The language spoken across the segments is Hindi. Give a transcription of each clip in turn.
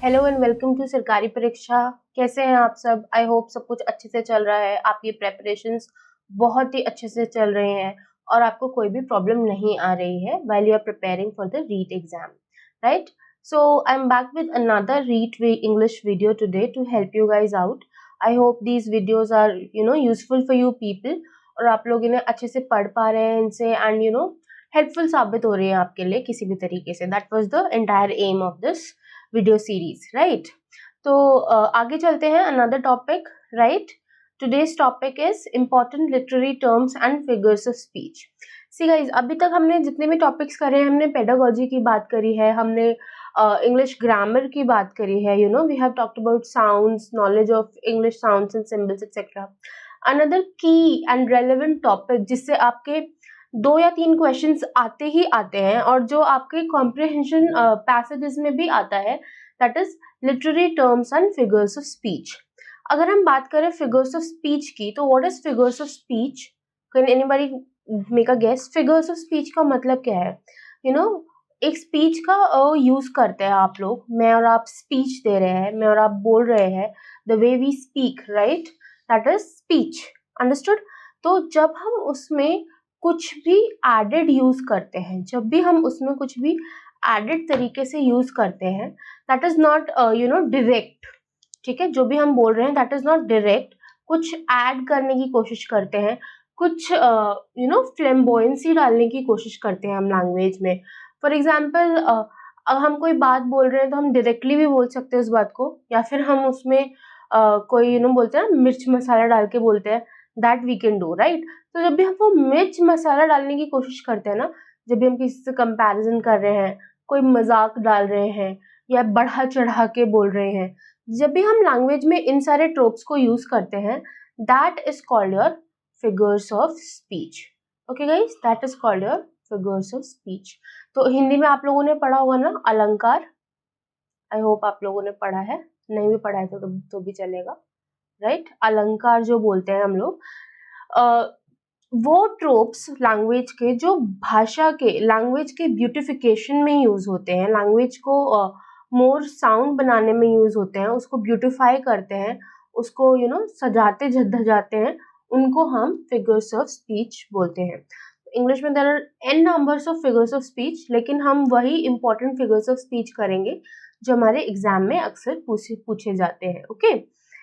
हेलो एंड वेलकम टू सरकारी परीक्षा। कैसे हैं आप सब? आई होप सब कुछ अच्छे से चल रहा है, आपकी प्रेपरेशंस बहुत ही अच्छे से चल रहे हैं और आपको कोई भी प्रॉब्लम नहीं आ रही है while you are preparing for the REIT exam, right? So I'm back with another REIT English video today to help you guys out. I hope these videos are useful for you people और आप लोग इन्हें अच्छे से पढ़ पा रहे हैं इनसे एंड हेल्पफुल साबित हो रही है आपके लिए किसी भी तरीके से. That was the entire aim of this video series, right? तो आगे चलते हैं another topic, right? Today's topic is important literary terms and figures of speech. See guys, अभी तक हमने जितने भी टॉपिक्स करे हैं, हमने पेडागोजी की बात करी है, हमने इंग्लिश ग्रामर की बात करी है, we have talked about sounds, knowledge of English sounds and symbols etcetera. Another key and relevant topic जिससे आपके 2 या 3 क्वेश्चंस आते ही आते हैं और जो आपके कॉम्प्रिहेंशन पैसेजेस में भी आता है, that is literary terms and figures of speech. अगर हम बात करें फिगर्स ऑफ स्पीच की, तो what is figures of speech? Can anybody make a guess? Figures of speech का मतलब क्या है? एक स्पीच का यूज करते हैं आप लोग. मैं और आप स्पीच दे रहे हैं, मैं और आप बोल रहे हैं, the way we speak, right? That is speech. Understood? तो जब हम उसमें कुछ भी एडेड यूज करते हैं, जब भी हम उसमें कुछ भी एडेड तरीके से यूज करते हैं, दैट इज नॉट डायरेक्ट. ठीक है, जो भी हम बोल रहे हैं दैट इज नॉट डायरेक्ट. कुछ ऐड करने की कोशिश करते हैं, कुछ फ्लेम्बोयंसी डालने की कोशिश करते हैं हम लैंग्वेज में. फॉर एग्जाम्पल, अगर हम कोई बात बोल रहे हैं तो हम डायरेक्टली भी बोल सकते हैं उस बात को, या फिर हम उसमें कोई बोलते हैं मिर्च मसाला डाल के बोलते हैं, that we can do, right? तो जब भी हम वो मिर्च मसाला डालने की कोशिश करते हैं ना, जब भी हम किसी से कंपैरिजन कर रहे हैं, कोई मजाक डाल रहे हैं या बढ़ा चढ़ा के बोल रहे हैं, जब भी हम लैंग्वेज में इन सारे ट्रोप्स को यूज करते हैं, that is called your figures of speech. Okay guys, that is called your figures of speech. तो हिंदी में आप लोगों ने पढ़ा होगा ना अलंकार. आई होप आप लोगों ने पढ़ा है. नहीं भी पढ़ा है तो भी चलेगा, राइट? अलंकार जो बोलते हैं हम लोग, वो ट्रोप्स लैंग्वेज के, जो भाषा के, लैंग्वेज के ब्यूटिफिकेशन में यूज होते हैं, लैंग्वेज को मोर साउंड बनाने में यूज होते हैं, उसको ब्यूटिफाई करते हैं, उसको सजाते धजाते हैं, उनको हम फिगर्स ऑफ स्पीच बोलते हैं. इंग्लिश में there are n numbers of figures of speech, लेकिन हम वही इंपॉर्टेंट फिगर्स ऑफ स्पीच करेंगे जो हमारे एग्जाम में अक्सर पूछे जाते हैं. Okay,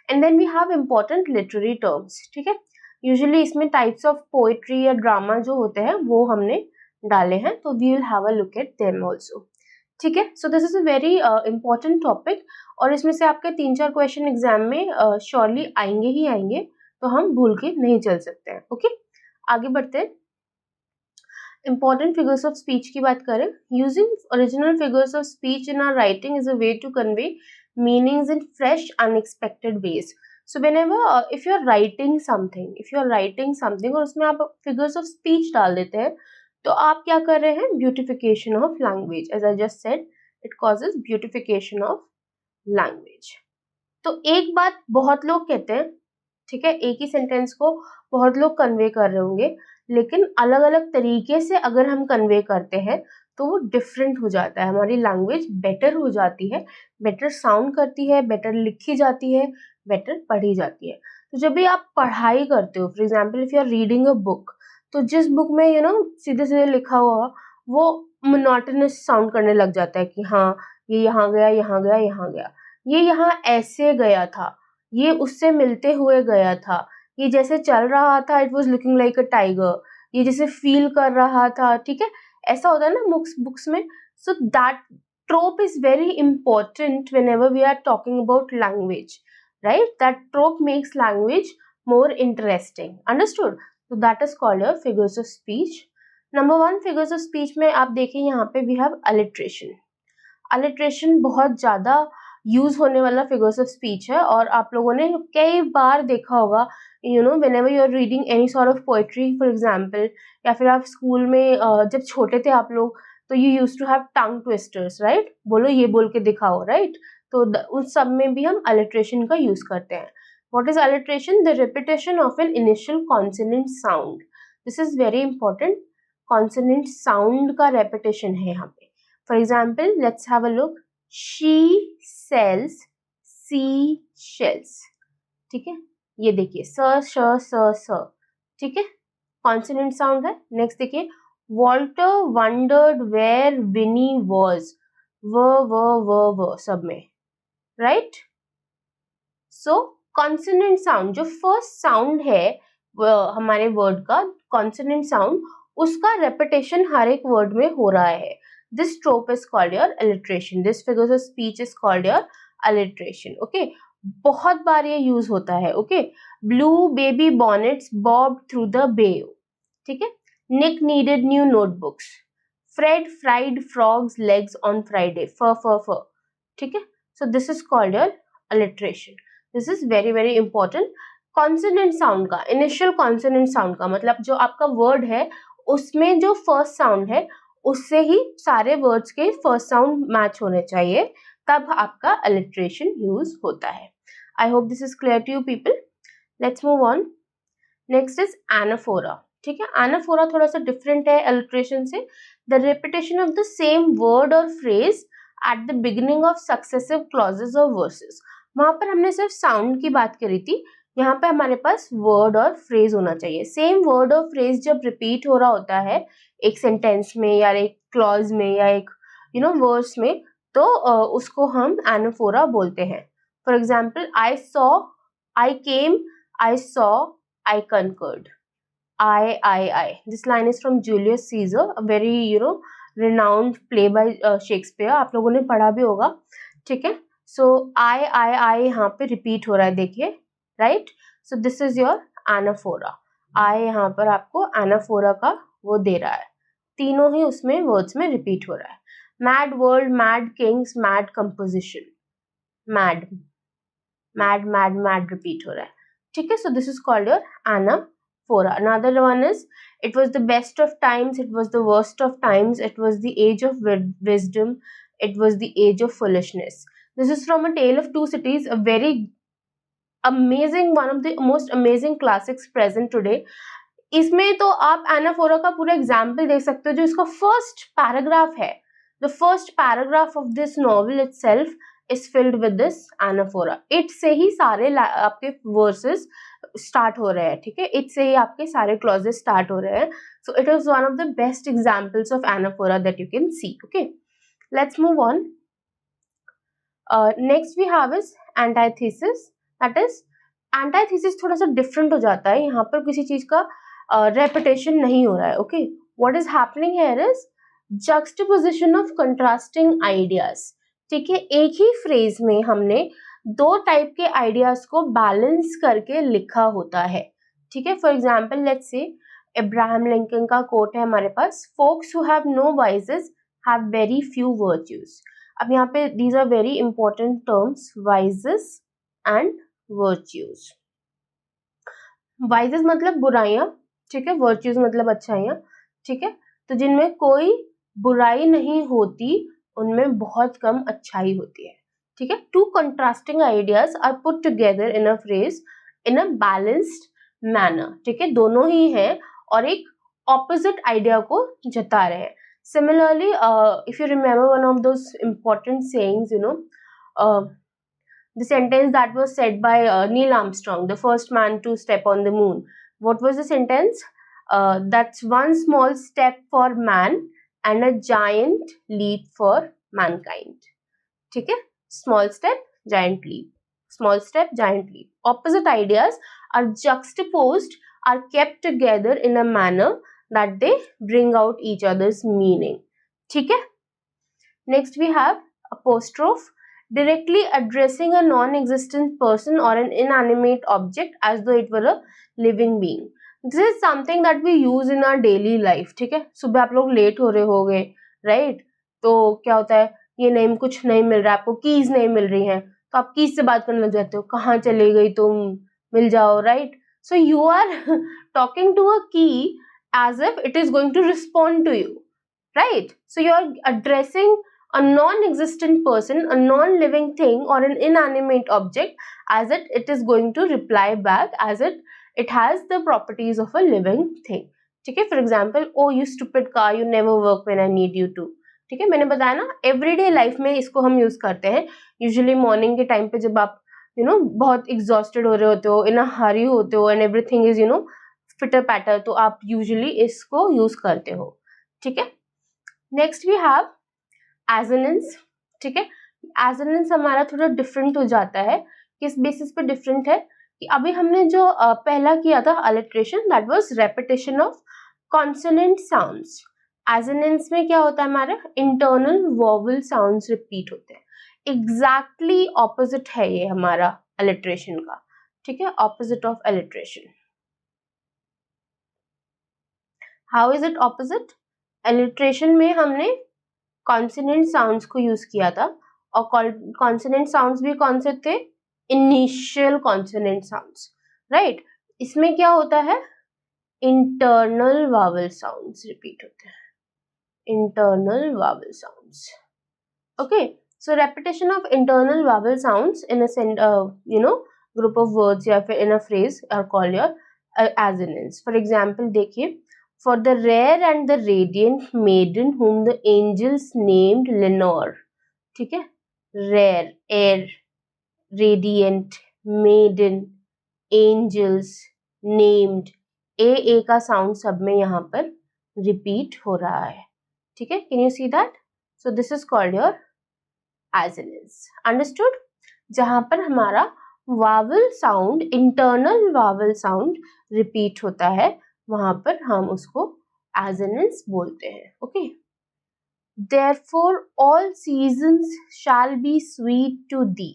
and then we have important literary terms. ठीक है, यूजुअली इसमें टाइप्स ऑफ पोएट्री या ड्रामा जो होते हैं वो हमने डाले हैं, तो we will have a look at them also. ठीक है, so this is a very important topic और इसमें से आपके 3-4 क्वेश्चन एग्जाम में श्योरली आएंगे ही आएंगे, तो हम भूल के नहीं चल सकते हैं. ओके, आगे बढ़ते हैं. इंपॉर्टेंट फिगर्स ऑफ स्पीच की बात करें, using original figures of speech in our writing is a way to convey meanings in fresh unexpected ways. So whenever if you are writing something और उसमें आप figures of speech डाल देते हैं, तो आप क्या कर रहे हैं? Beautification of language. As I just said, it causes beautification of language. तो एक बात बहुत लोग कहते हैं, ठीक है, एक ही सेंटेंस को बहुत लोग कन्वे कर रहे होंगे, लेकिन अलग अलग तरीके से अगर हम कन्वे करते हैं तो वो डिफरेंट हो जाता है, हमारी लैंग्वेज बेटर हो जाती है, बेटर साउंड करती है, बेटर लिखी जाती है, बेटर पढ़ी जाती है. तो जब भी आप पढ़ाई करते हो, for example if you are reading a book, तो जिस बुक में सीधे सीधे लिखा हुआ, वो मोनोटोनस साउंड करने लग जाता है कि हाँ, ये यहाँ गया, यहाँ गया, यहाँ गया, ये यहाँ ऐसे गया था, ये उससे मिलते हुए गया था, ये जैसे चल रहा था, it was looking like a tiger, ये जैसे फील कर रहा था. ठीक है, ऐसा होता है ना बुक्स में. So that trope is very important whenever we are talking about language, right? That trope makes language more interesting. Understood? So that is called your figures of speech. Number 1 figures of speech में आप देखिए, यहाँ पे we have alliteration. alliteration बहुत ज़्यादा यूज होने वाला फिगर्स ऑफ स्पीच है और आप लोगों ने कई बार देखा होगा, whenever you are reading any sort of poetry, for example, या फिर आप स्कूल में जब छोटे थे आप लोग, तो you used to have tongue twisters, right? बोलो, ये बोल के दिखाओ, right? तो उस सब में भी हम alliteration का यूज करते हैं. What is alliteration? The repetition of an initial consonant sound. This is very important. Consonant sound का repetition है यहाँ पे. For example, let's have a look. She sells sea shells, ठीक है, ये देखिए स श स, ठीक है, कॉन्सोनेंट साउंड है। नेक्स्ट देखिए, Walter wondered where Winnie was, व सब में, राइट। सो कॉन्सोनेंट साउंड, जो फर्स्ट साउंड है हमारे वर्ड का कॉन्सोनेंट साउंड, उसका रेपिटेशन हर एक वर्ड में हो रहा है। This trope is called your alliteration, this figures of speech is called your alliteration, okay. बहुत बार ये यूज होता है, okay. Blue baby bonnets Bob through the bay, ठीक है। Nick needed new notebooks, Fred fried frogs legs on Friday, फ, ठीक है। So this is called your alliteration. This is very very important. Consonant sound का, इनिशियल कॉन्सोनेंट साउंड का मतलब जो आपका वर्ड है उसमें जो फर्स्ट साउंड है उससे ही सारे वर्ड्स के फर्स्ट साउंड मैच होने चाहिए, तब आपका अलिट्रेशन यूज होता है। I hope this is clear to you people. Let's move on. Next is anaphora, ठीक है। एनाफोरा थोड़ा सा डिफरेंट है अलिट्रेशन से। The repetition of the same word और phrase at the beginning of successive clauses और वर्सेस। वहां पर हमने सिर्फ साउंड की बात करी थी, यहाँ पे हमारे पास वर्ड और फ्रेज होना चाहिए। सेम वर्ड और फ्रेज जब रिपीट हो रहा होता है एक सेंटेंस में या एक क्लॉज में या एक वर्स में, तो उसको हम एनाफोरा बोलते हैं। For example, I saw, I came, I saw, I conquered. I. This line is from Julius Caesar, a very renowned play by Shakespeare. आप लोगों ने पढ़ा भी होगा, ठीक है। So I यहाँ पे repeat हो रहा है, देखिए, right? So this is your anaphora. I यहाँ पर आपको anaphora का वो दे रहा है, तीनों ही उसमें words में repeat हो रहा है। Mad world, mad kings, mad composition, mad repeat हो रहा है, ठीक है। So this is called your anaphora. Another one is, it was the best of times, it was the worst of times, it was the age of wisdom, it was the age of foolishness. This is from A Tale of Two Cities, a very amazing, one of the most amazing classics present today. इसमें तो आप एनाफोरा का पूरा एग्जाम्पल देख सकते हो। जो इसका फर्स्ट पैराग्राफ है, the first paragraph of this novel itself is filled with this anaphora. It से ही सारे आपके verses start हो रहे हैं, ठीक है। It से ही आपके सारे clauses start हो रहे हैं। So it is one of the best examples of anaphora that you can see. Okay, let's move on. Next we have is antithesis. That is, antithesis थोड़ा सा different हो जाता है। यहाँ पर किसी चीज का repetition नहीं हो रहा है। Okay, what is happening here is juxtaposition of contrasting ideas. ठीक है, एक ही फ्रेज में हमने दो टाइप के आइडियाज को बैलेंस करके लिखा होता है, ठीक है। For example, let's say Abraham Lincoln का कोट है हमारे पास, folks who have no vices have very few virtues. अब यहाँ पे these are very important terms, vices and virtues. Vices मतलब बुराइयां, ठीक है, वर्च्यूज मतलब अच्छाइयां, ठीक है। तो जिनमें कोई बुराई नहीं होती उनमें बहुत कम अच्छाई होती है, ठीक है। Two contrasting ideas are put together in a phrase in a balanced manner, ठीक है। दोनों ही हैं और एक ऑपोजिट आइडिया को जता रहे हैं। Similarly, if you remember one of those important sayings, the sentence that was said by Neil Armstrong, the first man to step on the moon. What was the sentence? That's one small step for man and a giant leap for mankind. ठीक है, small step, giant leap. Small step, giant leap. Opposite ideas are juxtaposed, are kept together in a manner that they bring out each other's meaning. ठीक है. Next we have apostrophe, directly addressing a non-existent person or an inanimate object as though it were a living being. This is something that we use in our daily life. ठीक है, सुबह आप लोग लेट हो रहे होगे, राइट? तो क्या होता है, ये नहीं, कुछ नहीं मिल रहा है आपको, कीज नहीं मिल रही हैं, तो आप कीज से बात करने लग जाते हो, कहाँ चले गई तुम, मिल जाओ, right? So you are talking to a key as if it is going to respond to you, right? So you are addressing a non-existent person, a non-living thing or an inanimate object as it is going to reply back as it has the properties of a living thing. ठीक है, for example, oh you stupid car, you never work when I need you to. ठीक है, मैंने बताया ना एवरीडे लाइफ में इसको हम यूज करते हैं। यूजुअली मॉर्निंग के टाइम पे जब आप बहुत एग्जॉस्टेड हो रहे होते हो, इन अ हरी होते हो एंड एवरीथिंग इज फिटर पैटर, तो आप यूजुअली इसको यूज करते हो। ठीक है, नेक्स्ट वी हैव एजोनेंस। ठीक है, एजोनेंस हमारा थोड़ा डिफरेंट हो जाता है। किस बेसिस पे डिफरेंट है कि अभी हमने जो पहला किया था alliteration, that was repetition of consonant sounds. Assonance में क्या होता है, हमारे इंटरनल वोवल साउंड्स रिपीट होते हैं। एग्जैक्टली ऑपोजिट है ये हमारा अलिट्रेशन का। ठीक है, opposite of alliteration. How is it opposite? Alliteration में हमने कॉन्सोनेंट साउंड्स को यूज किया था, और कॉन्सोनेंट साउंड्स भी कौन से थे? Initial consonant sounds, right. इसमें क्या होता है, इंटरनल वावल साउंड्स रिपीट होते हैं, internal vowel sounds. Okay, so repetition of internal vowel sounds in a group of words या फिर in a phrase are called your assonance. For example देखिए, for the rare and the radiant maiden whom the angels named Lenore. ठीक है, rare, air, radiant, maiden, angels, named, ए का साउंड सब में यहाँ पर रिपीट हो रहा है। ठीक है, can you see that? So this is called your assonance, understood. जहां पर हमारा vowel sound, internal vowel sound repeat होता है, वहां पर हम उसको एजोनेंस बोलते हैं। Okay, therefore all seasons shall be sweet to thee।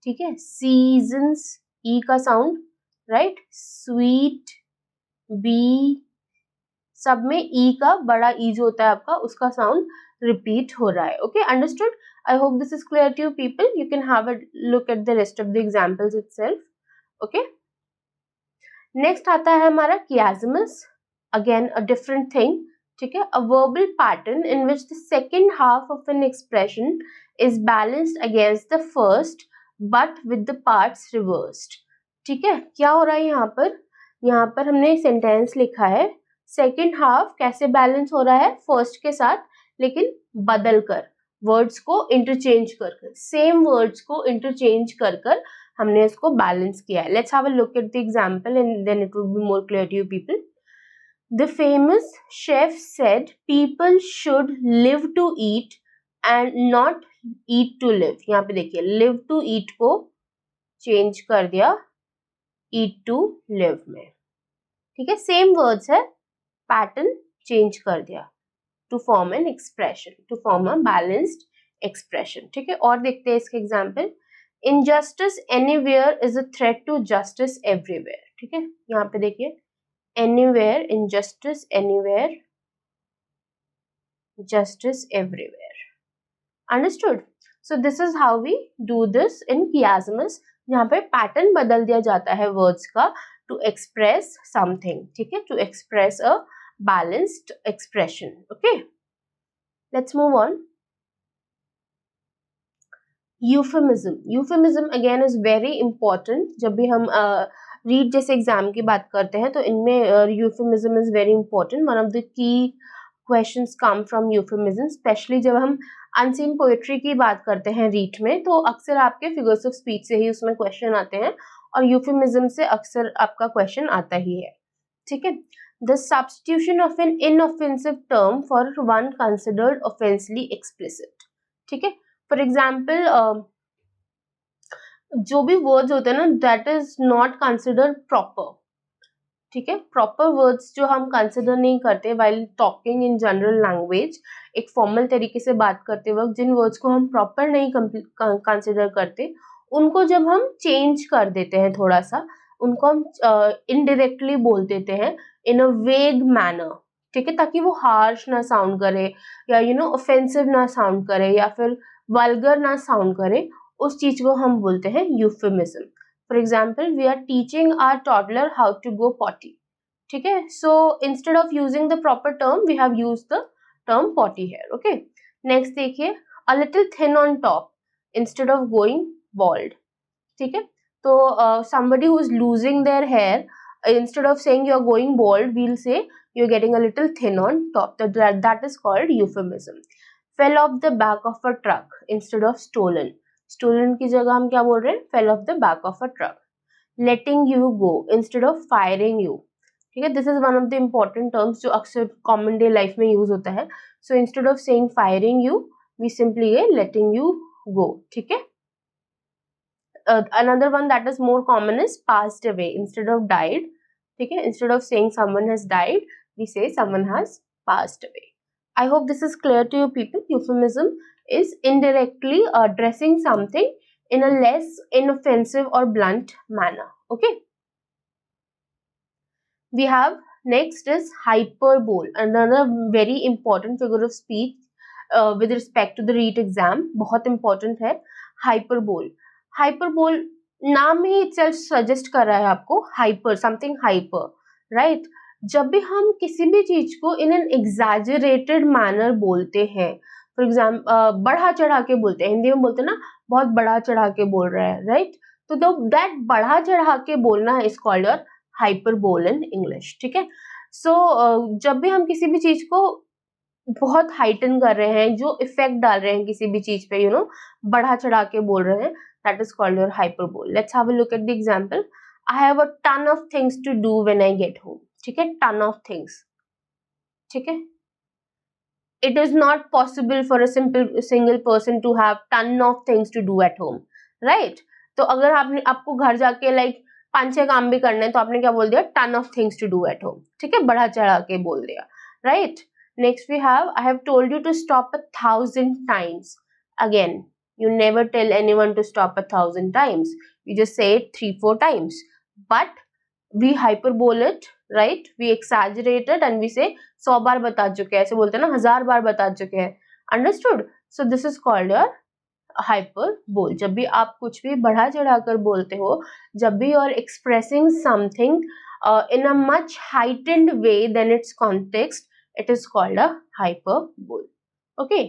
ठीक है, seasons, ई का साउंड, राइट, स्वीट, बी, सब में ई का बड़ा ई जो होता है आपका, उसका साउंड रिपीट हो रहा है। Okay, understood. I hope this is clear to you people. You can have a look at the rest of the examples itself. Okay, next आता है हमारा chiasmus, again a different thing. ठीक है, a verbal pattern in which the second half of an expression is balanced against the first but with the parts reversed. ठीक है, क्या हो रहा है यहाँ पर? यहाँ पर हमने सेंटेंस लिखा है, सेकेंड हाफ कैसे बैलेंस हो रहा है? फर्स्ट के साथ, लेकिन बदल कर, वर्ड्स को इंटरचेंज कर कर, सेम वर्ड्स को इंटरचेंज कर कर हमने इसको बैलेंस किया है। Let's have a look at the example and then it will be more clear to you people. The famous chef said people should live to eat and not eat to live. यहाँ पे देखिए, लिव टू ईट को चेंज कर दिया ईट टू लिव में। ठीक है, सेम वर्ड्स है, पैटर्न चेंज कर दिया to form an expression, to form a balanced expression. ठीक है, और देखते हैं इसके example. Injustice anywhere is a threat to justice everywhere। ठीक है, यहाँ पे देखिए, anywhere, injustice anywhere, justice everywhere, understood। So this is how we do this in chiasmus, यहाँ पे पैटर्न बदल दिया जाता है वर्ड्स का to express something। ठीक है, to express a balanced expression। Okay, let's move on। Euphemism again is very important. जब भी हम रीड जैसे एग्जाम की बात करते हैं तो इनमें euphemism is very important. One of the key questions come from euphemism, specially जब हम अनसीन पोएट्री की बात करते हैं रीट में, तो अक्सर आपके फिगर्स ऑफ स्पीच से ही उसमें क्वेश्चन आते हैं, और यूफेमिज्म से अक्सर आपका क्वेश्चन आता ही है। ठीक है, the substitution of an inoffensive term for one considered offensively explicit. ठीक है, फॉर एग्जाम्पल जो भी वर्ड्स होते हैं ना, that is not considered proper. ठीक है, प्रॉपर वर्ड्स जो हम कंसिडर नहीं करते while talking in general language, एक फॉर्मल तरीके से बात करते वक्त जिन वर्ड्स को हम प्रॉपर नहीं कंसिडर करते, उनको जब हम चेंज कर देते हैं थोड़ा सा, उनको हम इनडायरेक्टली बोल देते हैं इन अ वेग मैनर। ठीक है, ताकि वो हार्श ना साउंड करे, या ऑफेंसिव ना साउंड करे, या फिर वल्गर ना साउंड करे, उस चीज को हम बोलते हैं euphemism. For example, we are teaching our toddler how to go potty. ठीक है, so instead of using the proper term we have used the term potty here. Okay, next देखिए, a little thin on top instead of going bald. ठीक है, तो somebody who is losing their hair, instead of saying you are going bald, we'll say you're getting a little thin on top. That is called euphemism. Fell off the back of a truck instead of stolen, stolen की जगह हम क्या बोल रहे हैं, fell off the back of a truck. Letting you go instead of firing you. ठीक है, this is one of the important terms जो अक्सर कॉमन डे लाइफ में यूज होता है. So instead of saying firing you we simply ये लेटिंग यू गो. ठीक है, another one that is more common is passed away instead of died. ठीक है, instead of saying someone has died we say someone has passed away. I hope this is clear to you people. Euphemism is indirectly addressing something in a less inoffensive or blunt manner. Okay, we have next is hyperbole, another very important figure of speech with respect to the REIT exam. बहुत important है hyperbole. हाइपरबोल नाम ही इटसेल्फ सजेस्ट कर रहा है आपको, हाइपर, समथिंग हाइपर, राइट. जब भी हम किसी भी चीज को इन एन एग्जैजरेटेड मैनर बोलते हैं, फॉर एग्जाम्पल बढ़ा चढ़ा के बोलते हैं, हिंदी में बोलते हैं ना बहुत बढ़ा चढ़ा के बोल रहा है, राइट. तो दैट बढ़ा चढ़ा के बोलना is called your hyperbole in English. ठीक है, सो जब भी हम किसी भी चीज को बहुत हाइटन कर रहे हैं, जो इफेक्ट डाल रहे हैं किसी भी चीज पे, बढ़ा चढ़ा के बोल रहे हैं, that is called your hyperbole. Let's have a look at the example. I have a ton of things to do when I get home. ठीक है, ton of things. ठीक है, it is not possible for a single person to have ton of things to do at home, right? तो अगर आपको घर जाके like 5-6 काम भी करने हैं तो आपने क्या बोल दिया, ton of things to do at home. ठीक है, बढ़ा चढ़ा के बोल दिया, right? Next we have, I have told you to stop 1,000 times. Again, you never tell anyone to stop 1,000 times. You just say it 3-4 times. But we hyperbole it, right? We exaggerate it and we say 100 बार बता चुके हैं, ऐसे बोलते हैं ना, 1000 बार बता चुके हैं. Understood? So this is called your hyperbole. जब भी आप कुछ भी बढ़ा चढ़ा कर बोलते हो, जब भी you are expressing something in a much heightened way than its context, it is called a hyperbole. Okay.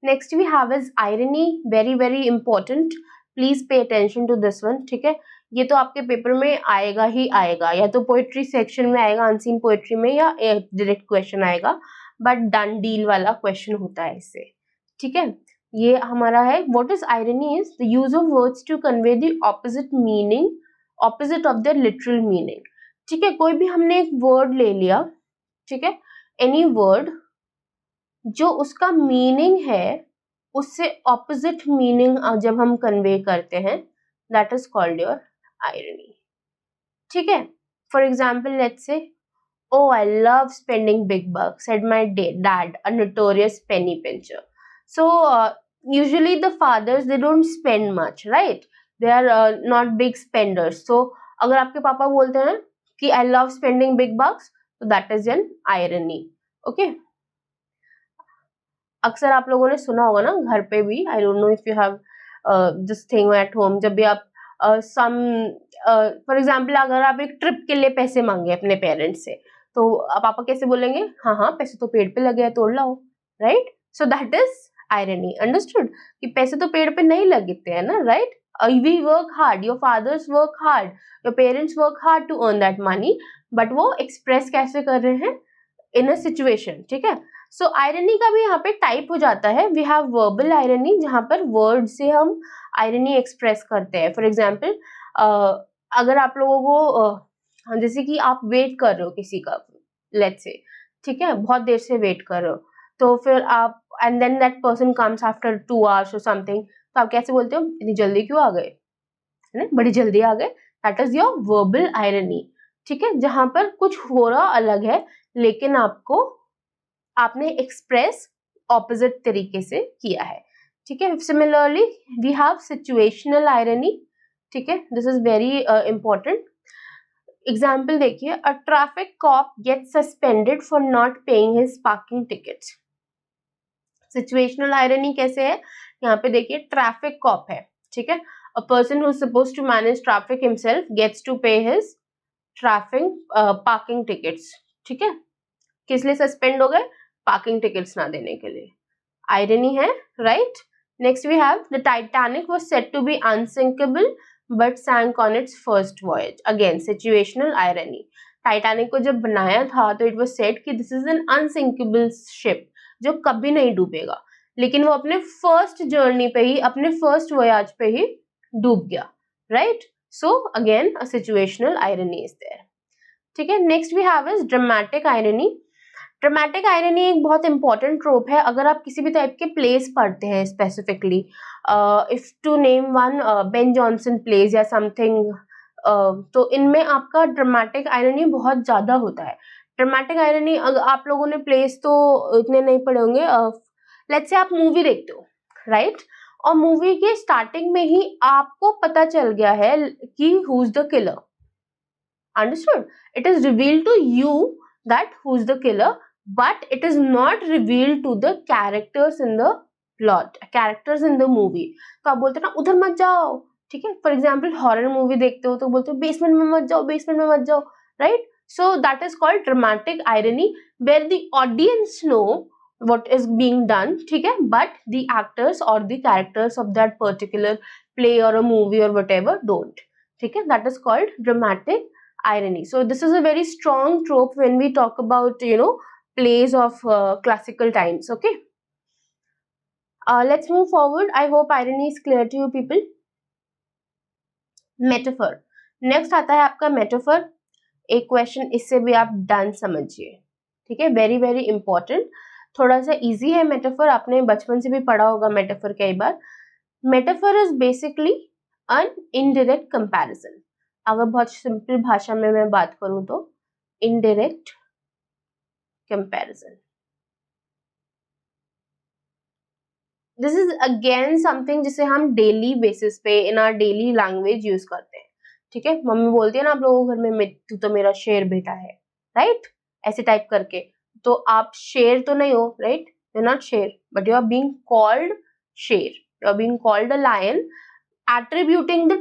Next we have is irony, very very important. Please pay attention to this one. ठीक है, ये तो आपके पेपर में आएगा ही आएगा, या तो पोएट्री सेक्शन में आएगा, अनसीन पोएट्री में, या डायरेक्ट क्वेश्चन आएगा, बट डन डील वाला क्वेश्चन होता है इससे. ठीक है, ये हमारा है. What is irony is the use of words to convey the opposite meaning, opposite of their literal meaning. ठीक है, कोई भी हमने एक वर्ड ले लिया, ठीक है, एनी वर्ड, जो उसका मीनिंग है उससे ऑपोजिट मीनिंग जब हम कन्वे करते हैं, that is called your irony. ठीक है, for example let's say, oh I love spending big bucks said my dad, a notorious penny pincher. So usually the fathers they don't spend much, right, they are not big spenders. So अगर आपके पापा बोलते हैं कि I love spending big bucks, तो that is an irony. Okay, अक्सर आप लोगों ने सुना होगा ना घर पे भी, I don't know if you have this thing at home, जब भी आप सम फॉर एग्जांपल अगर आप एक ट्रिप के लिए पैसे मांगे अपने पेरेंट्स से, तो पापा कैसे बोलेंगे, हाँ हाँ पैसे तो पेड़ पे लगे हैं तोड़ लाओ, right. So that is irony. Understood, कि पैसे तो पेड़ पे नहीं लगते हैं ना, right. We work hard, your fathers work hard, your parents work hard to earn that money, but वो एक्सप्रेस कैसे कर रहे हैं, इन अ सिचुएशन. ठीक है, सो आयरनी का भी यहाँ पे टाइप हो जाता है. वी हैव वर्बल आयरनी, जहाँ पर वर्ड से हम आयरनी एक्सप्रेस करते हैं. फॉर एग्जाम्पल अगर आप लोगों को जैसे कि आप वेट कर रहे हो किसी का, लेट्स से, ठीक है, बहुत देर से वेट कर रहे हो, तो फिर आप and then that person comes after 2 hours और समथिंग, तो आप कैसे बोलते हो, इतनी जल्दी क्यों आ गए, है ना, बड़ी जल्दी आ गए. That is your verbal irony. ठीक है, जहां पर कुछ हो रहा अलग है लेकिन आपने एक्सप्रेस ऑपोजिट तरीके से किया है. ठीक है, similarly we have situational irony. ठीक है, this is very important. Example देखिए, a traffic cop gets suspended for not paying his parking tickets. Situational irony कैसे है, यहाँ पे देखिए ट्रैफिक कॉप है, ठीक है, a person who is supposed to manage traffic himself gets to pay his traffic parking tickets. ठीक है, किस लिए सस्पेंड हो गए, पार्किंग टिकट्स ना देने के लिए. आयरनी है, right. Next we have the Titanic was said to be unsinkable but sank on its first voyage. Again situational irony. Titanic को जब बनाया था तो इट वाज सेड कि this is an unsinkable ship, जो कभी नहीं डूबेगा. लेकिन वो अपने फर्स्ट जर्नी पे ही, अपने फर्स्ट वोयाज पे ही डूब गया, right? So again a situational irony is there, ठीक है। Next we have is dramatic irony. Dramatic irony एक बहुत इंपॉर्टेंट ट्रोप है। अगर आप किसी भी टाइप के प्लेस पढ़ते हैं specifically, if two name one Ben Jonson place या समथिंग, तो इनमें आपका ड्रामेटिक आयरनी बहुत ज्यादा होता है। ड्रामेटिक आयरनी आप लोगों ने प्लेस तो इतने नहीं पढ़े होंगे। लेट्स से आप मूवी देखते हो, राइट? और मूवी के स्टार्टिंग में ही आपको पता चल गया है कि who is the killer, understood? It is revealed to you that who is the killer, but it is not revealed to the characters in the plot, characters in the movie. तो आप बोलते हैं ना उधर मत जाओ, ठीक है? फॉर एग्जाम्पल हॉरर मूवी देखते हो तो बोलते हो बेसमेंट में मत जाओ, बेसमेंट में मत जाओ, right? So that is called dramatic irony, where the audience know what is being done, ठीक है? But the actors or the characters of that particular play or a movie or whatever don't, ठीक है? That is called dramatic irony. So this is a very strong trope when we talk about, you know, plays of classical times. Okay, let's move forward. I hope irony is clear to you people. Metaphor. Next आता है आपका metaphor. एक क्वेश्चन इससे भी आप डन समझिए, ठीक है? वेरी वेरी इंपॉर्टेंट, थोड़ा सा इजी है मेटाफर, आपने बचपन से भी पढ़ा होगा मेटाफर कई बार। Metaphor is basically an indirect comparison. अगर बहुत सिंपल भाषा में मैं बात करूं तो indirect comparison. This is again something जिसे हम डेली बेसिस पे in our daily language use करते हैं, ठीक है? मम्मी बोलती है ना आप लोगों के घर में, तू तो मेरा शेर बेटा है, राइट? ऐसे टाइप करके। तो आप शेर तो नहीं हो, राइट? यू नॉट शेर, but you are being called शेर, you are being called a lion, attributing the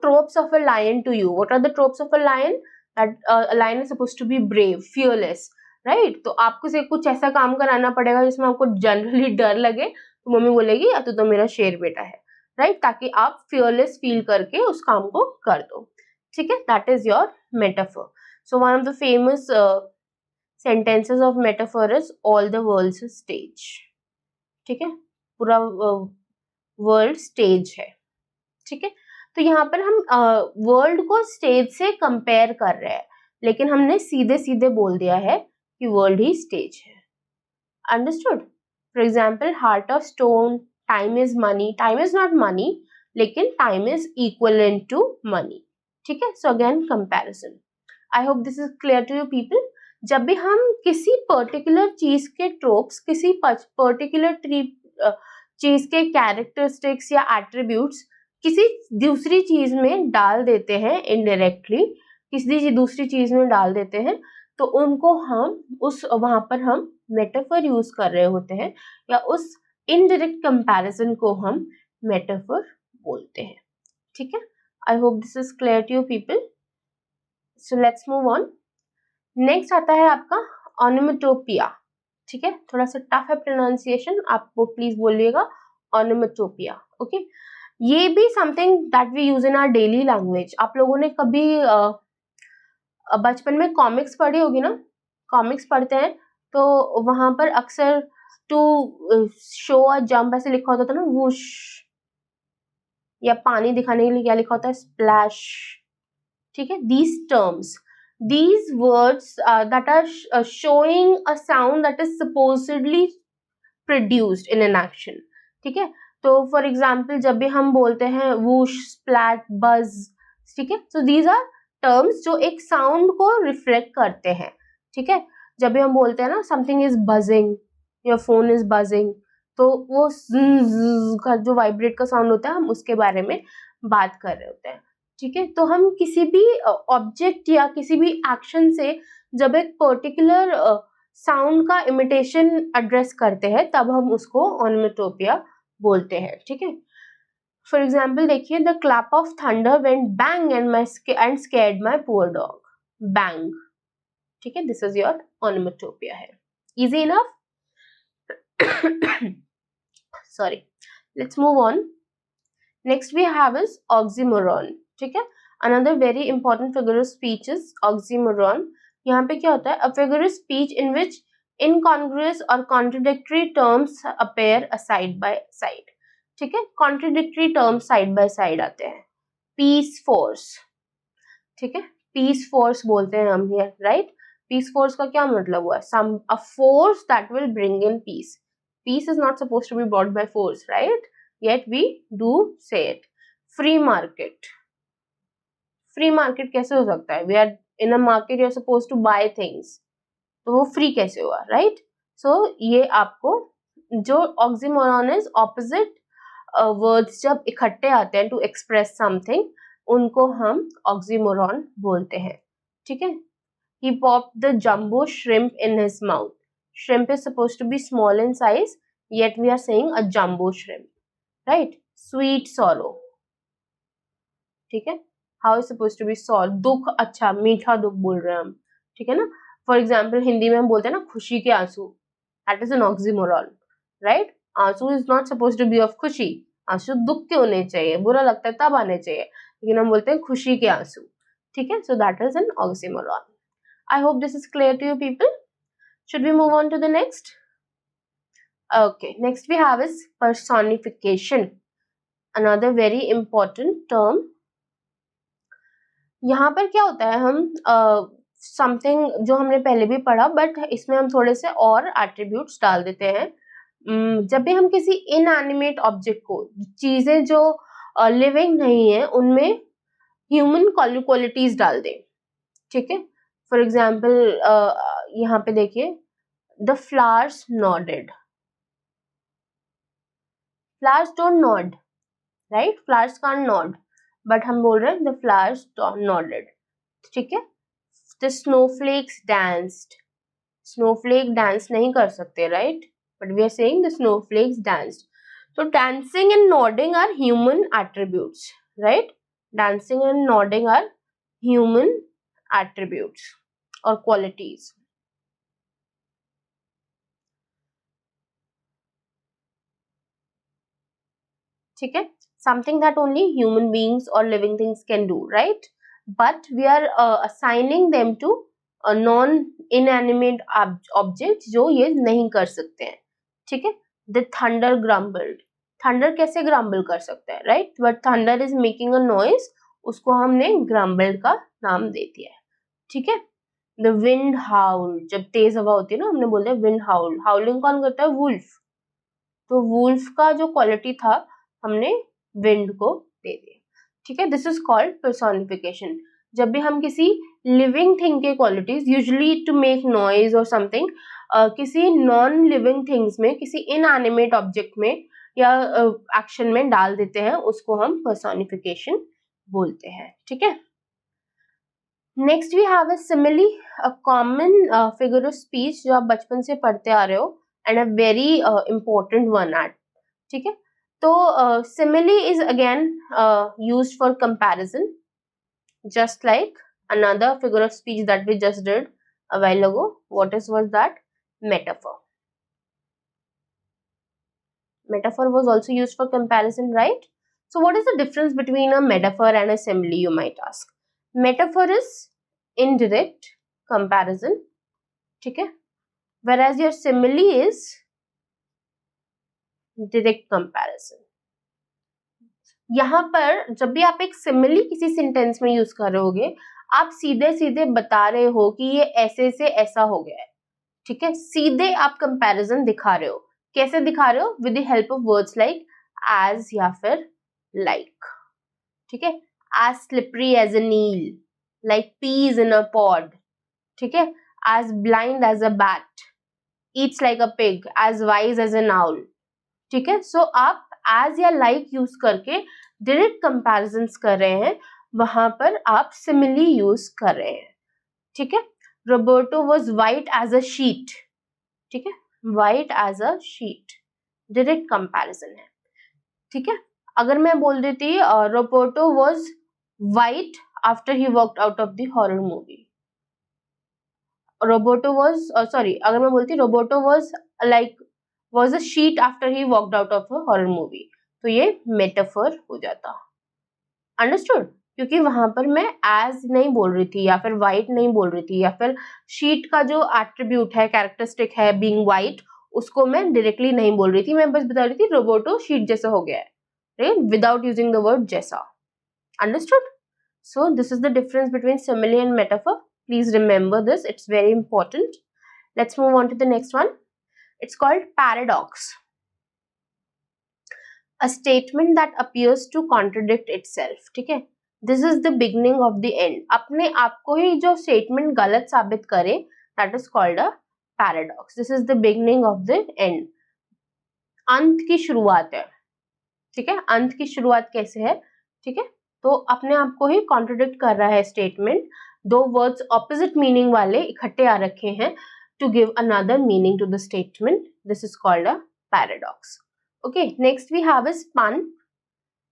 tropes of a lion to you. What are the tropes of a lion? That a lion is supposed to be brave, fearless, right? तो आपको से कुछ ऐसा काम कराना पड़ेगा जिसमें आपको जनरली डर लगे, तो मम्मी बोलेगी तू तो मेरा शेर बेटा है, राइट? ताकि आप fearless फील करके उस काम को कर दो, ठीक है? That is your metaphor. So one of the famous sentences of metaphor is all the world's a stage, ठीक है? पूरा वर्ल्ड स्टेज है, ठीक है? तो यहाँ पर हम वर्ल्ड को स्टेज से कंपेयर कर रहे हैं, लेकिन हमने सीधे सीधे बोल दिया है कि वर्ल्ड ही स्टेज है। Understood? For example heart of stone, time is money, time is not money, लेकिन time is equivalent to money, ठीक है? So again comparison. I hope this is clear to you people. जब भी हम किसी पर्टिकुलर चीज के ट्रोप्स, किसी पर्टिकुलर चीज के कैरेक्टरिस्टिक्स या एट्रीब्यूट्स किसी दूसरी चीज में डाल देते हैं, इनडायरेक्टली किसी दूसरी चीज में डाल देते हैं, तो उनको हम वहां पर हम मेटाफर यूज कर रहे होते हैं, या उस इनडायरेक्ट कंपैरिजन को हम मेटाफर बोलते हैं, ठीक है? I hope this is clear to you people. So let's move on. Next आता है आपका ऑनोमेटोपिया, ठीक है? थोड़ा सा टफ है प्रोनाउंसिएशन, आप वो प्लीज बोलिएगा, ऑनोमेटोपिया। ओके, ये भी something that we use in our daily language. आप लोगों ने कभी बचपन में कॉमिक्स पढ़ी होगी ना? कॉमिक्स पढ़ते हैं तो वहां पर अक्सर टू शो अ जंप ऐसे लिखा होता था ना, वुश, या पानी दिखाने के लिए क्या लिखा होता है, स्प्लैश, ठीक है? These terms, these words that are showing a sound that is supposedly produced in an action, ठीक है? तो फॉर एग्जाम्पल जब भी हम बोलते हैं वूश, स्प्लैट, बज, ठीक है? सो दीज आर टर्म्स जो एक साउंड को रिफ्लेक्ट करते हैं, ठीक है? जब भी हम बोलते हैं ना something is buzzing, your phone is buzzing, तो वो का जो वाइब्रेट का साउंड होता है, हम उसके बारे में बात कर रहे होते हैं, ठीक है? तो हम किसी भी ऑब्जेक्ट या किसी भी एक्शन से जब एक पर्टिकुलर साउंड का इमिटेशन एड्रेस करते हैं, तब हम उसको ऑनोमेटोपिया बोलते हैं, ठीक है? फॉर एग्जाम्पल देखिए, the clap of thunder went bang and scared my poor dog, bang, ठीक है? दिस इज योर ऑनोमेटोपिया है। Easy enough? Sorry, let's move on. Next we have is oxymoron, ठीक है? Another very important figure of speech is oxymoron. यहाँ पे क्या होता है? A figure of speech in which incongruous और contradictory terms appear side by side, ठीक है, contradictory terms side by side आते हैं। पीस फोर्स, ठीक है, पीस फोर्स बोलते हैं हम हियर, राइट। पीस फोर्स का क्या मतलब हुआ? Some a force that will bring in peace. Peace is not supposed to be brought by force, right, yet we do say it. Free market, free market कैसे हो सकता है? We are in a market, you are supposed to buy things, तो वो फ्री कैसे हुआ, राइट। सो ये आपको जो ऑक्सीमोरॉन इज ऑपोजिट वर्ड्स जब इकट्ठे आते हैं टू एक्सप्रेस समथिंग, उनको हम ऑक्सीमोरॉन बोलते हैं, ठीक है। He popped the jumbo shrimp in his mouth. Shrimp is supposed to be small in size, yet we are saying a jumbo shrimp, right? Sweet sorrow, ठीक है। How is supposed to be sorrow? दुख, अच्छा मीठा दुख बोल रहे हैं हम, ठीक है ना। फॉर एग्जाम्पल हिंदी में हम बोलते हैं ना खुशी के आंसू, that is an oxymoron, right. आंसू is not supposed to be of खुशी, आंसू दुख के होने चाहिए, बुरा लगता है तब आने चाहिए, लेकिन हम बोलते हैं खुशी के आंसू, ठीक है। सो that is an oxymoron. I hope this is clear to you people. Should we move on to the next? Okay, next we have is personification. Another very important term. यहाँ पर क्या होता है, हम something जो हमने पहले भी पढ़ा, बट इसमें हम थोड़े से और attributes डाल देते हैं। जब भी हम किसी inanimate object को, चीजें जो living नहीं है, उनमें human qualities डाल दें, ठीक है। फॉर एग्जाम्पल यहाँ पे देखिए, the flowers nodded. Flowers don't nod, right? Flowers can't nod, but हम बोल रहे हैं the flowers nodded, ठीक है। The snowflakes danced. Snowflake dance नहीं कर सकते, right? But we are saying the snowflakes danced. So dancing and nodding are human attributes, right? Dancing and nodding are human attributes or qualities. ठीक है, something that only human beings or living things can do, right? But we are assigning them to a non inanimate objects जो ये नहीं कर सकते हैं, ठीक है। The thunder grumbled. Thunder कैसे grumble कर सकता है, right? But thunder is making a noise, उसको हमने grumbled का नाम दे दिया है, ठीक है। The wind howled. जब तेज हवा होती है ना, हमने बोलते हैं wind howled. Howling कौन करता है? Wolf. तो वुल्फ का जो क्वालिटी था हमने विंड को दे दिया, ठीक है। This is called personification. जब भी हम किसी लिविंग थिंग के qualities, usually to make noise और समथिंग, किसी नॉन लिविंग थिंग्स में, किसी इनएनिमेट ऑब्जेक्ट में या एक्शन में डाल देते हैं, उसको हम पर्सोनिफिकेशन बोलते हैं, ठीक है। Next we have a simile, a common figure of speech जो आप बचपन से पढ़ते आ रहे हो, and a very important one at, ठीक है। तो simile is again used for comparison, just like another figure of speech that we just did a while ago. Was that? Metaphor. Metaphor was also used for comparison, right? So what is the difference between a metaphor and a simile, you might ask? Metaphor is indirect comparison, ठीक है, whereas your simile is direct comparison. यहाँ पर जब भी आप एक सिमिली किसी सेंटेंस में यूज कर रहे होगे, आप सीधे सीधे बता रहे हो कि ये ऐसे से ऐसा हो गया है, ठीक है। सीधे आप कंपैरिजन दिखा रहे हो, कैसे दिखा रहे हो? With the help of words like as या फिर लाइक, ठीक है। As slippery as a eel, like peas in a pod, ठीक है। As blind as a bat, eats like a pig, as wise as an owl, ठीक है। सो आप एज या लाइक यूज करके डायरेक्ट कंपैरिजंस कर रहे हैं, वहां पर आप सिमिली यूज कर रहे हैं, ठीक है। Roberto was white as a sheet, ठीक है, white as a sheet, direct comparison है, ठीक है। अगर मैं बोल देती Roberto was white after he walked out of the horror movie, Roberto was sorry, अगर मैं बोलती Roberto was like was a sheet after he walked out of a horror movie, तो ये metaphor हो जाता, understood? क्योंकि वहां पर मैं एज नहीं बोल रही थी, या फिर वाइट नहीं बोल रही थी, या फिर शीट का जो एट्रीब्यूट है, कैरेक्टरिस्टिक है बीइंग वाइट, उसको मैं डायरेक्टली नहीं बोल रही थी, मैं बस बता रही थी रोबोटो शीट जैसा हो गया है, right, without using the word जैसा. Understood? So this is the difference between simile and metaphor. Please remember this, it's very important. Let's move on to the next one. It's called paradox. A statement that appears to contradict itself. ठीक है, this is the beginning of the end. अपने आप को ही जो statement गलत साबित करे, that is called a paradox. This is the beginning of the end. अंत की शुरुआत है. ठीक है, अंत की शुरुआत कैसे है? ठीक है, तो अपने आप को ही कॉन्ट्रडिक्ट कर रहा है स्टेटमेंट. दो वर्ड्स ऑपोजिट मीनिंग वाले इकट्ठे आ रखे हैं to give another meaning to the statement. This is called a paradox. Okay, next we have is pun.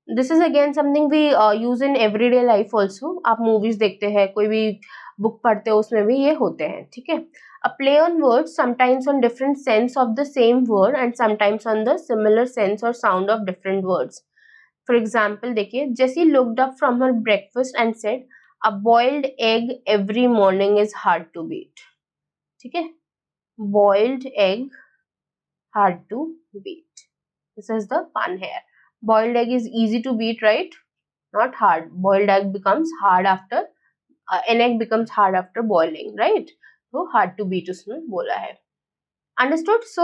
This is again something we use in everyday life also. आप मूवीज देखते हैं, कोई भी बुक पढ़ते हो, उसमें भी ये होते हैं. ठीक है, a play on words, sometimes on different sense of the same word and sometimes on the similar sense or sound of different words. For example, देखिए, Jessie looked up from her breakfast and said, a boiled egg every morning is hard to beat. ठीक है, boiled egg hard to beat. This is the pun here. Boiled egg is easy to beat, right? Not hard. Boiled egg becomes hard after an egg becomes hard after boiling, right? So hard to beat उसमें बोला है. Understood? So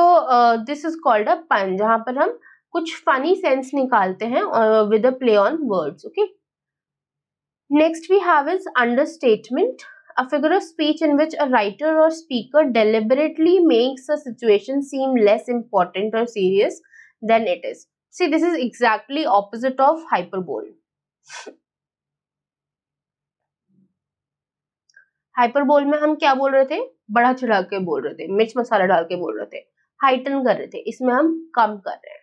this is called a pun, जहाँ पर हम कुछ funny sense निकालते हैं with a play on words. Okay. Next we have is understatement, a figure of speech in which a writer or speaker deliberately makes a situation seem less important or serious than it is. See, this is exactly opposite of hyperbole. Hyperbole में हम क्या बोल रहे थे? बड़ा चढ़ा के बोल रहे थे, मिर्च मसाला डाल के बोल रहे थे, हाइटन कर रहे थे. इसमें हम कम कर रहे हैं.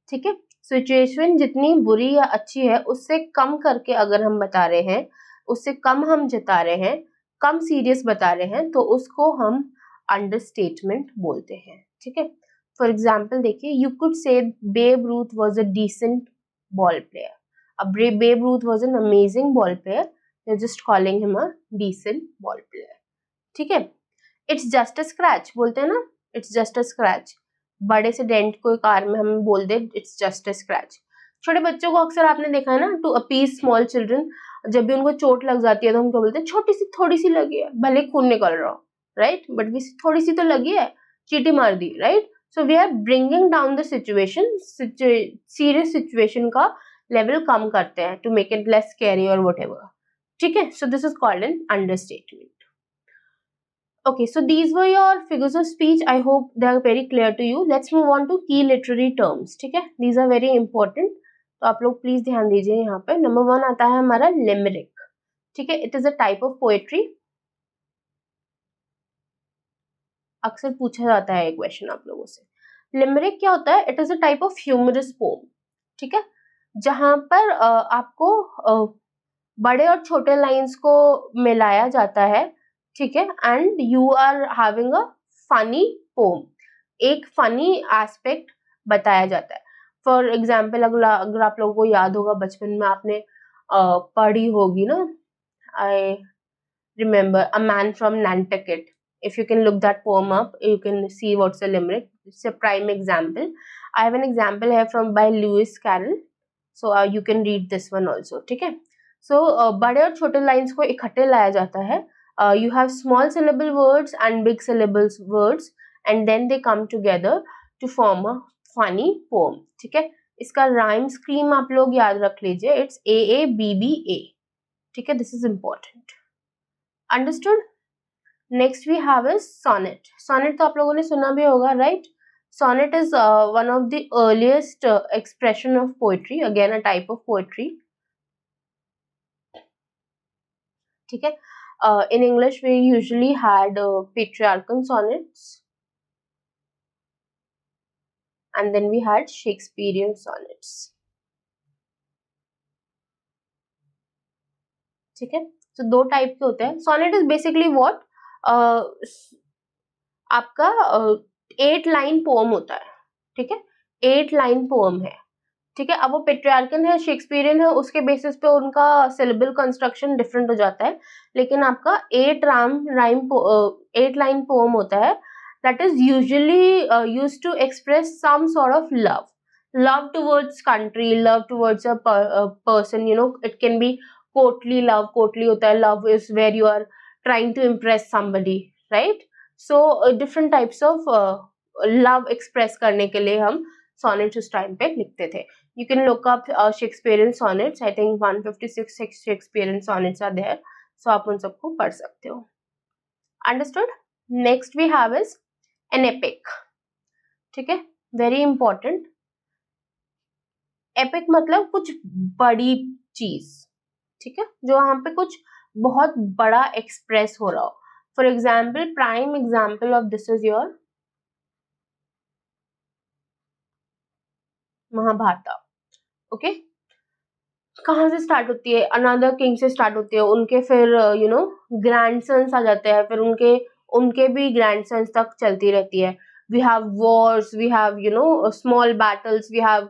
ठीक है, सिचुएशन जितनी बुरी या अच्छी है उससे कम करके अगर हम बता रहे हैं, उससे कम हम जता रहे हैं, कम सीरियस बता रहे हैं, तो उसको हम अंडरस्टेटमेंट बोलते हैं. ठीक है, फॉर एग्जाम्पल देखिए, you could say Babe Ruth was a decent ball player. अब Babe Ruth was an amazing ball player, you're just calling him a decent ball player. ठीक है, it's just a scratch बोलते हैं ना, it's just a scratch. बड़े से डेंट को कार में हम बोल दे it's just a scratch. छोटे बच्चों को अक्सर आपने देखा है ना, to appease small children, जब भी उनको चोट लग जाती है तो हम क्या बोलते हैं, छोटी सी थोड़ी सी लगी है, भले खून निकल रहा हो, राइट, बट भी थोड़ी सी तो लगी है, चींटी मार दी, right. So we are bringing down the situation, serious situation का लेवल कम करते हैं to make it less scary और व्हाटएवर. ठीक है, so this is called an understatement. Okay, so these were your figures of speech. I hope they are very clear to you. Let's move on to key literary terms. ठीक है, these are very important. तो आप लोग प्लीज ध्यान दीजिए. यहाँ पे नंबर 1 आता है हमारा लिमरिक. ठीक है, it is a type of poetry. अक्सर पूछा जाता है एक क्वेश्चन आप लोगों से. लिमरिक क्या होता है? It is a type of humorous poem. ठीक है, जहां पर आपको बड़े और छोटे लाइंस को मिलाया जाता है. ठीक है, and you are having a funny poem. एक फनी एस्पेक्ट बताया जाता है. फॉर एग्जाम्पल, अगर आप लोगों को याद होगा, बचपन में आपने पढ़ी होगी ना, I remember a man from Nantucket. If you can look that poem up, you can see what's a limerick. It's a prime example. I have an example है from by Lewis Carroll, so you can read this one also. ठीक है, सो बड़े और छोटे लाइन्स को इकट्ठे लाया जाता है. You have small syllable words and big syllable words and then they come together to form a funny poem. ठीक है, इसका राइम स्कीम आप लोग याद रख लीजिए. It's AABBA. ठीक है, this is important. Understood? Next we have is sonnet. Sonnet तो आप लोगों ने सुना भी होगा, राइट? Sonnet is one of the earliest expression of poetry, again a type of poetry. ठीक है, in English we usually had patriarchal sonnets, and then we had Shakespearean sonnets. ठीक है, so दो टाइप के होते हैं. Sonnet is basically what, आपका 8 लाइन पोम होता है. ठीक है, 8 लाइन पोम है. ठीक है। अब वो पेट्रियार्कन है, शेक्सपियरियन है, उसके बेसिस पे उनका सिलेबल कंस्ट्रक्शन डिफरेंट हो जाता है। लेकिन आपका 8 लाइन पोम होता है that is usually used to express some sort of love towards country, love towards a person, you know. It can be courtly love, courtly hota hai, love is where you are trying to impress somebody, right? So different types of love express करने के लिए हम sonnets उस टाइम पे लिखते थे. You can look up Shakespearean sonnets. I think 156 Shakespearean sonnets are there. So आप उन सबको पढ़ सकते हो. Understood? Next we have is an epic. ठीक है, वेरी इंपॉर्टेंट. एपिक मतलब कुछ बड़ी चीज, ठीक है, जो यहाँ पे कुछ बहुत बड़ा एक्सप्रेस हो रहा हो. For example, prime example of this is your Mahabharata. Okay, कहाँ से स्टार्ट होती है? अनदर किंग से स्टार्ट होती है. उनके फिर यू नो ग्रैंडसन्स आ जाते हैं, फिर उनके भी ग्रैंडसन्स तक चलती रहती है. We have wars, we have, you know, small battles, we have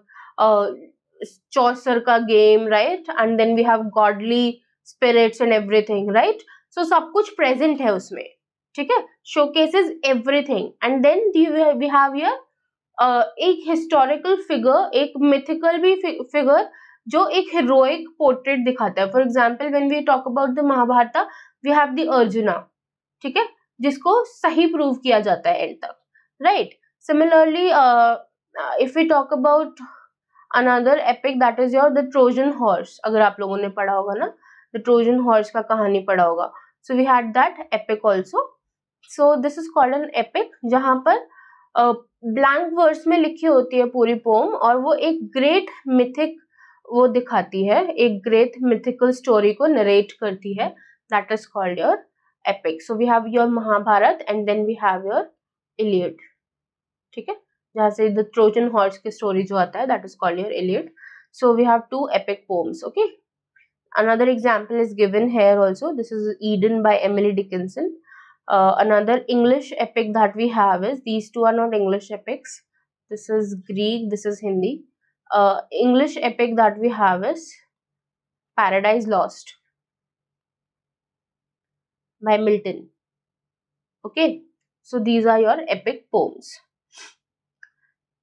Chaucer का game, right? And then we have godly spirits and everything, right? So सब कुछ present है उसमें, ठीक है? Showcases everything. And then we have here एक historical figure, एक mythical भी figure जो एक heroic portrait दिखाता है. For example, when we talk about the Mahabharata, we have the Arjuna, ठीक है, जिसको सही प्रूव किया जाता है एंड तक, right? Similarly, if we talk about another epic, that is your the Trojan horse. अगर आप लोगों ने पढ़ा होगा ना, the Trojan horse का कहानी पढ़ा होगा. So we had that epic also. So this is called an epic, जहाँ पर blank verse में लिखी होती है पूरी पोम, और वो एक great mythic वो दिखाती है, एक great mythical story को narrate करती है. That is called your epic. So we have your Mahabharat and then we have your Iliad. ठीक है, जहाँ से the Trojan horse की story जो आता है, that is called your Iliad. So we have 2 epic poems. Okay, another example is given here also. This is Eden by Emily Dickinson. Another English epic that we have is, these two are not English epics. This is Greek, this is Hindi. English epic that we have is Paradise Lost by Milton. Okay, so these are your epic poems.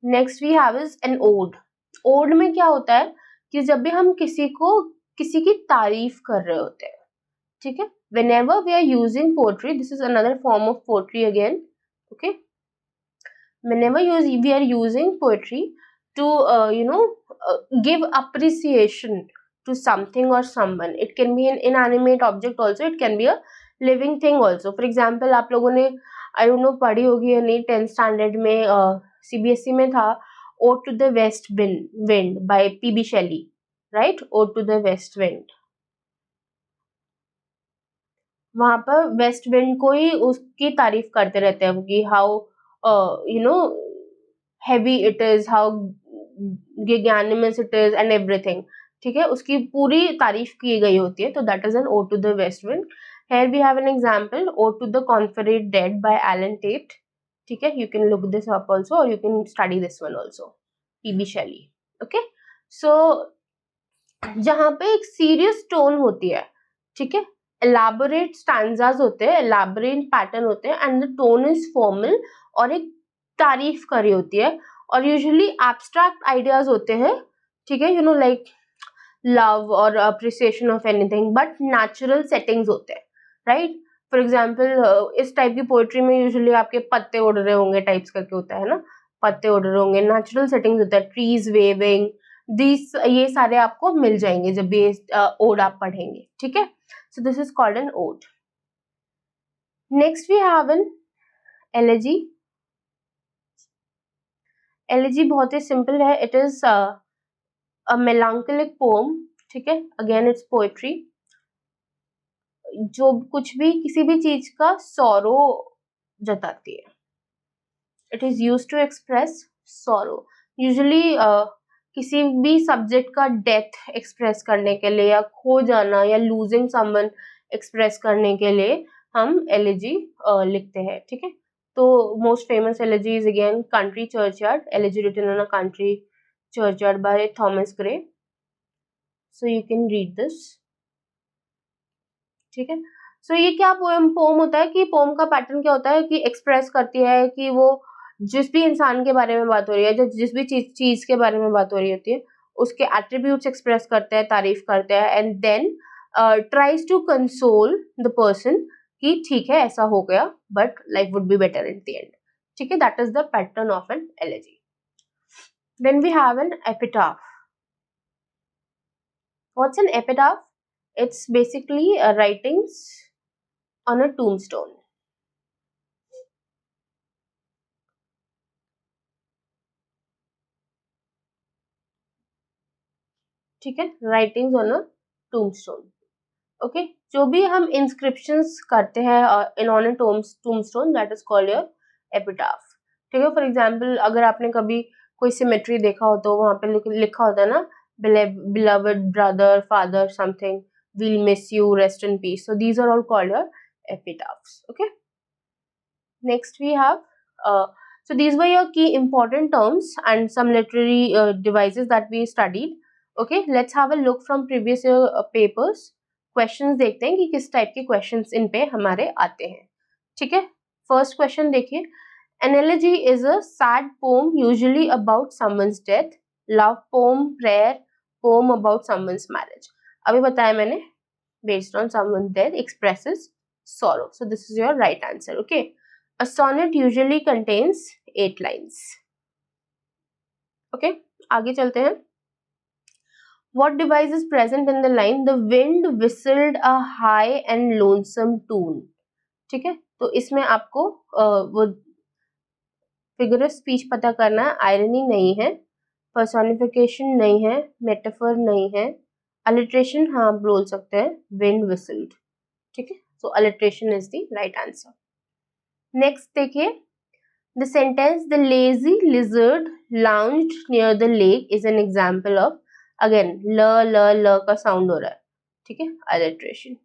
Next we have is an ode. Ode में क्या होता है कि जब भी हम किसी की तारीफ कर रहे होते हैं, ठीक है, whenever we are using poetry, this is another form of poetry again. Okay, whenever we are using poetry to give appreciation to something or someone. It can be an inanimate object also, it can be a living thing also. For example, आप लोगों ने I don't know पढ़ी होगी या नहीं, 10th standard में CBSE में था Ode to the West Wind by P.B. Shelley, right? Ode to the West Wind. वहां पर वेस्ट विंड को ही उसकी तारीफ करते रहते हैं कि how heavy it is, how magnanimous it is and everything. ठीक है, उसकी पूरी तारीफ की गई होती है. तो that is an ode to the west wind. Here we have an example, Ode to the Confederate Dead by Alan Tate. ठीक है, you can look this up also or you can study this one also. P.B. Shelley. Okay, so जहाँ पे एक serious tone होती है, ठीक है, elaborate stanzas होते हैं, elaborate pattern होते हैं, and the tone is formal और एक तारीफ करी होती है, और usually abstract ideas होते हैं, ठीक है, you know, like love or appreciation of anything, but natural settings होते हैं, राइट. फॉर एग्जाम्पल इस टाइप की पोएट्री में यूजुअली आपके पत्ते उड़ रहे होंगे टाइप्स करके होता है ना, पत्ते उड़ रहे होंगे, नेचुरल सेटिंग्स होता है, ट्रीज वेविंग, ये सारे आपको मिल जाएंगे जब ये ओड आप पढ़ेंगे. ठीक है, so this is called an ode. Next we have an elegy. Elegy बहुत ही सिंपल है. It is a melancholic poem. ठीक है, अगेन इट्स पोएट्री जो कुछ भी किसी भी चीज का सॉरो जताती है. It is used to express sorrow. Usually किसी भी सब्जेक्ट का डेथ एक्सप्रेस करने के लिए, या खो जाना, या लूजिंग समवन एक्सप्रेस करने के लिए हम एलेजी लिखते हैं. ठीक है, तो most famous elegy is again country churchyard. Elegy written on a country Churchyard by Thomas Gray. So you can read this. ठीक है. So ये क्या पोम होता है कि पोम का पैटर्न क्या होता है कि एक्सप्रेस करती है कि वो जिस भी इंसान के बारे में बात हो रही है, जिस भी चीज के बारे में बात हो रही होती है, उसके एट्रीब्यूट्स एक्सप्रेस करते हैं, तारीफ करते हैं, and then tries to console the person कि ठीक है ऐसा हो गया but life would be better at the end. ठीक है, that is the pattern of an elegy. Then we have an epitaph. What's an epitaph? It's basically writings on a tombstone. ठीक है, writings on a tombstone. Okay, जो भी हम inscriptions करते हैं on a tombstone, that is called your epitaph. ठीक है, for example अगर आपने कभी कोई cemetery देखा हो तो वहाँ पे लिखा होता है ना, beloved brother, father, something, we'll miss you, rest in peace. So these are all called your epitaphs. Okay. Next we have so these were your key important terms and some literary devices that we studied. Okay, let's have a look from previous year papers. Questions देखते हैं कि किस टाइप के questions इन पे हमारे आते हैं. ठीक है, first question देखिए. An elegy is a sad poem usually about someone's death, love poem, prayer, poem about someone's marriage. अभी बताया मैंने, based on someone's death expresses sorrow. So this is your right answer. Okay. A sonnet usually contains 8 lines. Okay, आगे चलते हैं. What device is present in the line? The wind whistled a high and lonesome tune. ठीक है, तो इसमें आपको वो फिगर ऑफ स्पीच पता करना है. आयरनी नहीं है, पर्सोनिफिकेशन नहीं है, मेटाफर नहीं है, अलिट्रेशन हाँ बोल सकते हैं, विंड विसल्ड. ठीक है, so alliteration is the right answer. Next देखिए, the sentence the lazy lizard lounged near the lake is an example of, again ल का साउंड हो रहा है. ठीक है, alliteration.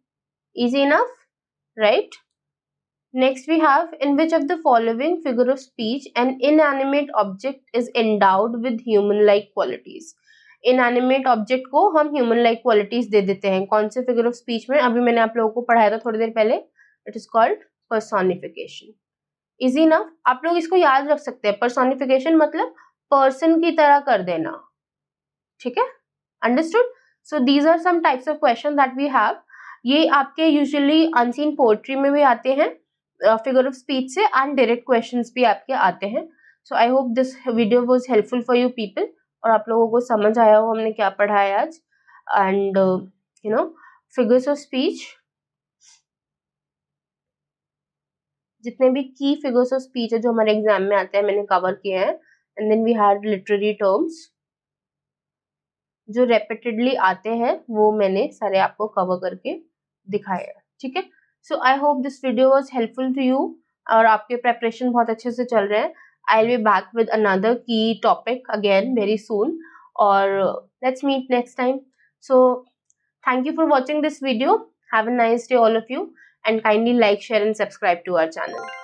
Easy enough, right? Next we have, in which of the following figure of speech an inanimate object is endowed with human like qualities? Inanimate object को हम human like qualities दे देते हैं. कौन से figure of speech में? अभी मैंने आप लोगों को पढ़ाया था थोड़ी देर पहले. It is called personification. Easy ना, आप लोग इसको याद रख सकते हैं. पर्सोनिफिकेशन मतलब पर्सन की तरह कर देना. ठीक है, understood. So these are some types of question that we have. ये आपके यूजुअली अनसीन पोएट्री में भी आते हैं फिगर ऑफ स्पीच से, एंड डायरेक्ट क्वेश्चंस भी आपके आते हैं. So I hope this video was helpful for you people, और आप लोगों को समझ आया हो हमने क्या पढ़ा है आज. And you know, figures of speech, जितने भी की फिगर्स ऑफ स्पीच है जो हमारे एग्जाम में आते हैं मैंने कवर किए हैं. And then we had literary terms जो रेपिटेडली आते हैं, वो मैंने सारे आपको कवर करके दिखाए हैं. ठीक है, so I hope this video was helpful to you, और आपके प्रेपरेशन बहुत अच्छे से चल रहे हैं. I will be back with another key topic again very soon, और let's meet next time. So thank you for watching this video. Have a nice day all of you, and kindly like, share and subscribe to our channel.